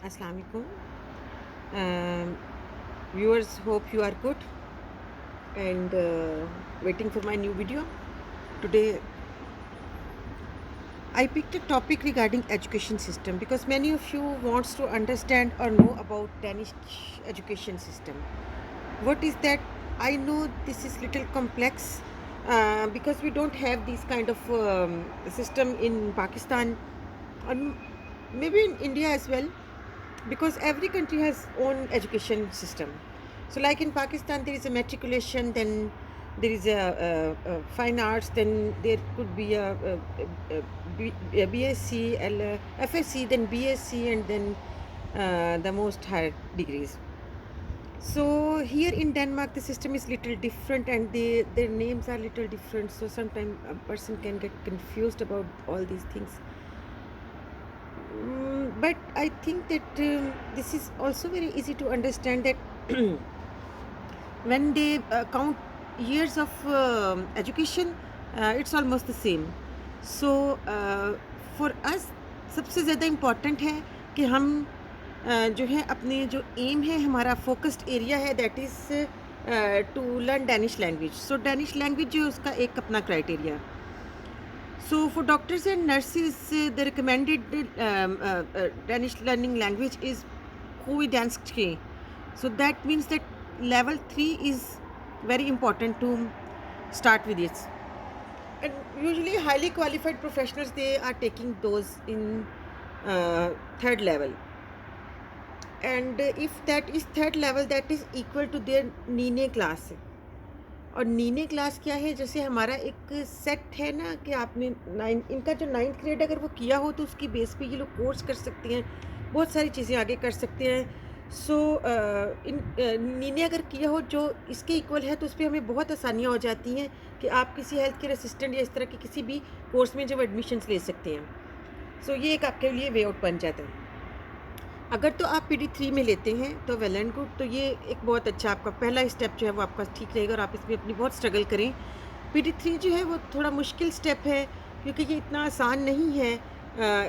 Assalamu alaikum. Um, Viewers, hope you are good and waiting for my new video. Today, I picked a topic regarding education system because many of you wants to understand or know about Danish education system. What is that? I know this is little complex because we don't have this kind of system in Pakistan and maybe in India as well, because every country has own education system. So like in Pakistan there is a matriculation, then there is a fine arts, then there could be a BSc, FSc, then BSc, and then the most higher degrees. So here in Denmark the system is little different and their names are little different, so sometimes a person can get confused about all these things. But I think that this is also very easy to understand that when they count years of education, it's almost the same. So for us सबसे ज़्यादा important है कि हम जो है अपने जो aim है, हमारा फोकस्ड एरिया है, that is to learn Danish language. So Danish language जो है उसका एक अपना criteria. So for doctors and nurses, the recommended Danish learning language is Kovidansk. So that means that level 3 is very important to start with it. And usually highly qualified professionals, they are taking those in third level. And if that is third level, that is equal to their NINE class. और नीने class क्या है, जैसे हमारा एक set है ना कि आपने इनका जो 9th ग्रेड अगर वो किया हो तो उसकी बेस पे ये लोग कोर्स कर सकते हैं, बहुत सारी चीज़ें आगे कर सकते हैं. सो इन नीने अगर किया हो जो इसके इक्वल है तो उस पर हमें बहुत आसानियाँ हो जाती हैं कि आप किसी हेल्थ केयर असिस्टेंट या इस तरह के किसी भी कोर्स में जब एडमिशन्स ले सकते हैं. सो ये एक आपके लिए वे आउट बन जाता है. अगर तो आप PD3 में लेते हैं तो वेल एंड गुड, तो ये एक बहुत अच्छा आपका पहला स्टेप जो है वो आपका ठीक रहेगा और आप इसमें अपनी बहुत स्ट्रगल करें. PD3 जो है वो थोड़ा मुश्किल स्टेप है क्योंकि ये इतना आसान नहीं है.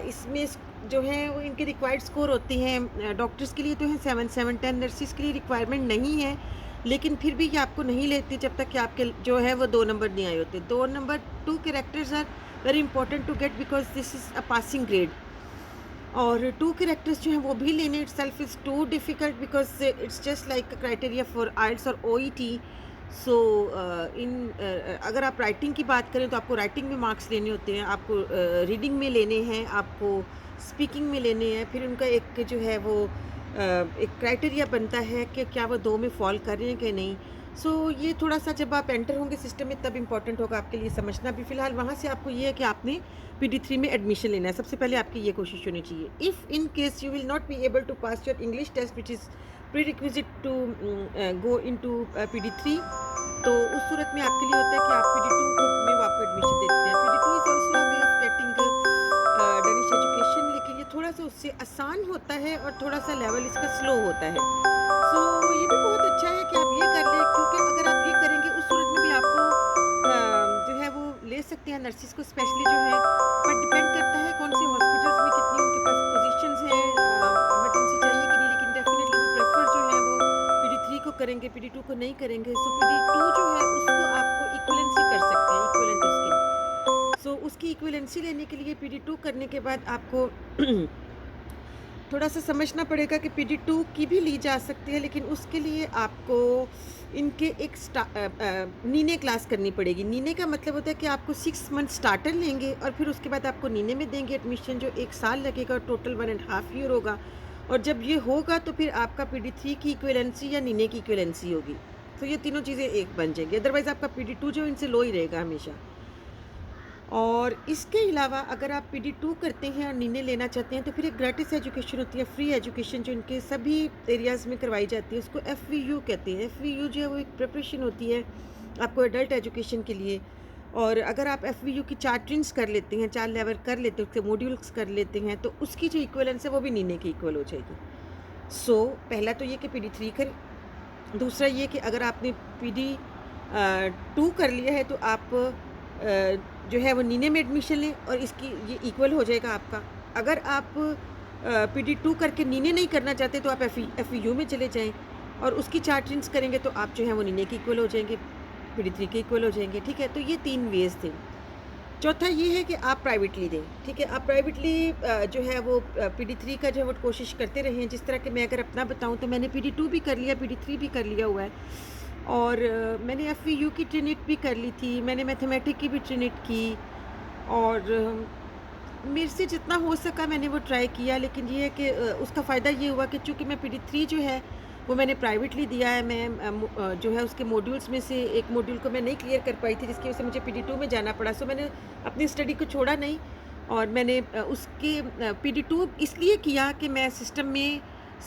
इसमें जो है वो इनके रिक्वायर्ड स्कोर होते हैं. डॉक्टर्स के लिए तो हैं 7-7-10, नर्सिस के लिए रिक्वायरमेंट नहीं है, लेकिन फिर भी ये आपको नहीं लेते जब तक कि आपके जो है वो 2 नंबर नहीं आए होते. 2 number 2 characters are very important to get because this is a passing grade. और 2 कैरेक्टर्स जो हैं वो भी लेने itself is too difficult because it's just like criteria for IELTS और OET. सो अगर आप राइटिंग की बात करें तो आपको राइटिंग में मार्क्स लेने होते हैं, आपको रीडिंग में लेने हैं, आपको स्पीकिंग में लेने हैं. फिर उनका एक जो है वो एक क्राइटेरिया बनता है कि क्या वो 2 में फॉल कर रहे हैं कि नहीं. सो ये थोड़ा सा जब आप एंटर होंगे सिस्टम में तब इम्पॉर्टेंट होगा आपके लिए समझना भी. फ़िलहाल वहाँ से आपको ये है कि आपने PD3 में एडमिशन लेना है. सबसे पहले आपकी ये कोशिश होनी चाहिए. If in case you will not be able to pass your English test which is prerequisite to go into PD3, तो उस सूरत में आपके लिए होता है कि आप PD2 में वो आपको एडमिशन देते हैं. PD2 is also way of getting Danish education, लेकिन ये थोड़ा सा उससे आसान होता है और थोड़ा सा लेवल इसका स्लो होता है. सो ये भी बहुत अच्छा है कि आप ये कर लें, क्योंकि अगर आप ये करेंगे उस सूरत में भी आपको जो है वो ले सकते हैं नर्सिस को स्पेशली जो है, पर डिपेंड करता है कौन से हॉस्पिटल्स में कितनी उनके पास पोजीशंस हैं, इमरजेंसी चाहिए कि नहीं. लेकिन डेफिनेटली वो प्रेफर जो है वो PD3 को करेंगे, PD2 को नहीं करेंगे. सो PD2 जो है उसको आपको इक्वलेंसी कर सकते हैं, इक्वलेंट उसकी. सो उसकी इक्वलेंसी लेने के लिए PD2 करने के बाद आपको थोड़ा सा समझना पड़ेगा कि PD2 की भी ली जा सकती है, लेकिन उसके लिए आपको इनके एक नीने क्लास करनी पड़ेगी. नीने का मतलब होता है कि आपको 6 मंथ स्टार्टर लेंगे और फिर उसके बाद आपको नीने में देंगे एडमिशन, जो 1 साल लगेगा और टोटल 1.5 ईयर होगा. और जब ये होगा तो फिर आपका PD3 की इक्विवेलेंसी या नीने की इक्विवेलेंसी होगी. तो ये तीनों चीज़ें एक बन जाएंगी, अदरवाइज़ आपका PD2 जो इनसे लो ही रहेगा हमेशा. और इसके अलावा अगर आप PD2 करते हैं और नीने लेना चाहते हैं तो फिर एक ग्रेटिस एजुकेशन होती है, फ्री एजुकेशन, जो इनके सभी एरियाज़ में करवाई जाती है. उसको FVU कहते हैं. FVU जो है वो एक प्रिपरेशन होती है आपको एडल्ट एजुकेशन के लिए. और अगर आप FVU की 4 ट्रिन्स कर लेते हैं, 4 लेवल कर लेते हैं, उसके मॉड्यूल्स कर लेते हैं, तो उसकी जो इक्वलेंस है वो भी नीने की इक्वल हो जाएगी. सो पहला तो ये कि PD3 करें. दूसरा ये कि अगर आपने PD2 कर लिया है तो आप जो है वो नीने में एडमिशन लें और इसकी ये इक्वल हो जाएगा आपका. अगर आप PD2 करके नीने नहीं करना चाहते तो आप FEU में चले जाएँ और उसकी 4 ट्रिन्स करेंगे तो आप जो है वो नीने के इक्वल हो जाएँगे, PD3 के इक्वल हो जाएँगे, ठीक है? तो ये 3 वेज़ थे। चौथा ये है कि आप प्राइवेटली दें, ठीक है? आप प्राइवेटली जो है वो PD3 का जो है वो कोशिश करते रहें। जिस तरह के मैं अगर अपना बताऊँ तो मैंने PD2 भी कर लिया, PD3 भी कर लिया हुआ है और मैंने FEU की ट्रिनिट भी कर ली थी, मैंने मैथमेटिक की भी ट्रिनिट की और मेरे से जितना हो सका मैंने वो ट्राई किया, लेकिन ये है कि उसका फ़ायदा ये हुआ कि चूँकि मैं PD3 जो है वो मैंने प्राइवेटली दिया है, मैं जो है उसके मॉड्यूल्स में से एक मॉड्यूल को मैं नहीं क्लियर कर पाई थी जिसकी वजह से मुझे PD2 में जाना पड़ा। सो मैंने अपनी स्टडी को छोड़ा नहीं और मैंने उसके PD2 इसलिए किया कि मैं सिस्टम में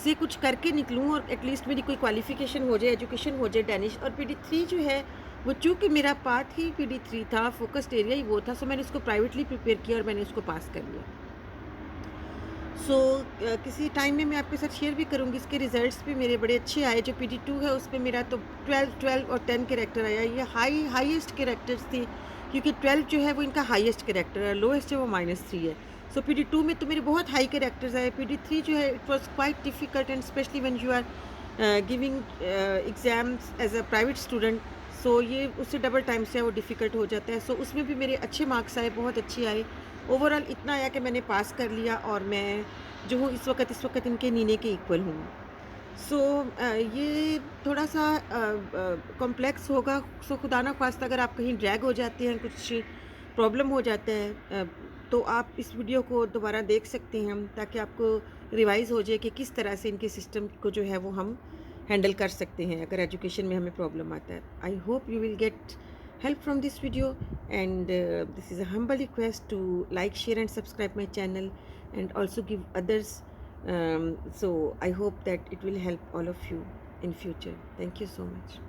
से कुछ करके निकलूँ और एटलीस्ट मेरी कोई क्वालिफ़िकेशन हो जाए, एजुकेशन हो जाए डैनिश। और PD3 जो है वो चूँकि मेरा पाथ ही PD3 था, फ़ोकस्ड एरिया ही वो था, सो मैंने उसको प्राइवेटली प्रिपेयर किया और मैंने उसको पास कर लिया। सो किसी टाइम में मैं आपके साथ शेयर भी करूँगी, इसके रिज़ल्ट्स भी मेरे बड़े अच्छे आए। जो PD2 है उसमें मेरा तो 12 और 10 कैरेक्टर आया। ये हाईएस्ट कैरेक्टर्स थी क्योंकि 12 जो है वो इनका हाईएस्ट कैरेक्टर है, लोएस्ट है वो -3 है। सो PD2 में तो मेरे बहुत हाई कैरेक्टर्स आए। PD3 जो है it was quite difficult and specially when you are giving exams as a private student. So ये उससे डबल टाइम से वो डिफ़िकल्ट हो जाता है। सो उसमें भी मेरे अच्छे मार्क्स आए, बहुत अच्छे आए। ओवरऑल इतना आया कि मैंने पास कर लिया और मैं जो हूँ इस वक़्त इनके नीने के इक्वल हूँ। सो ये थोड़ा-सा कॉम्प्लेक्स होगा। सो खुदा ना ख़्वास्ता अगर आप कहीं ड्रैग हो जाते हैं, कुछ प्रॉब्लम हो जाता है तो आप इस वीडियो को दोबारा देख सकते हैं ताकि आपको रिवाइज़ हो जाए कि किस तरह से इनके सिस्टम को जो है वो हम हैंडल कर सकते हैं अगर एजुकेशन में हमें प्रॉब्लम आता है। I hope you will get help from this video and this is a humble request to like, share and subscribe my channel and also give others, so I hope that it will help all of you in future. Thank you so much.